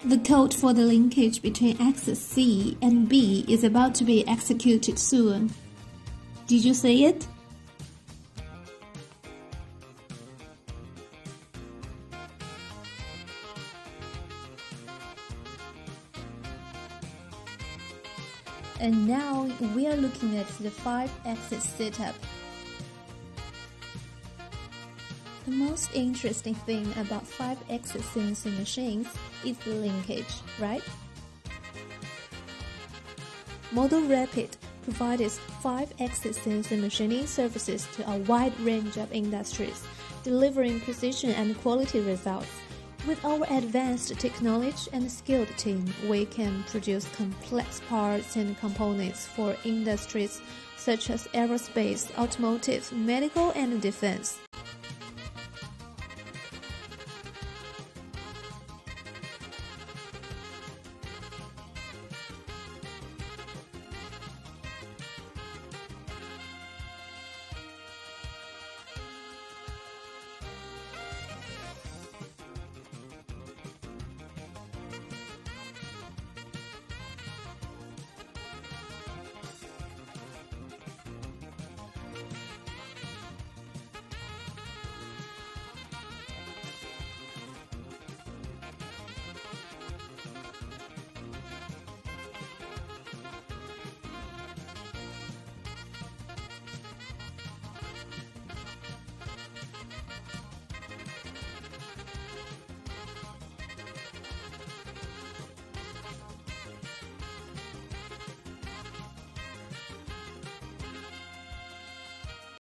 The code for the linkage between axis C and B is about to be executed soon. Did you see it? And now we are looking at the 5-axis setup. The most interesting thing about 5-axis CNC machines is the linkage, right? Model Rapid provides 5-axis CNC machining services to a wide range of industries, delivering precision and quality results. With our advanced technology and skilled team, we can produce complex parts and components for industries such as aerospace, automotive, medical, and defense.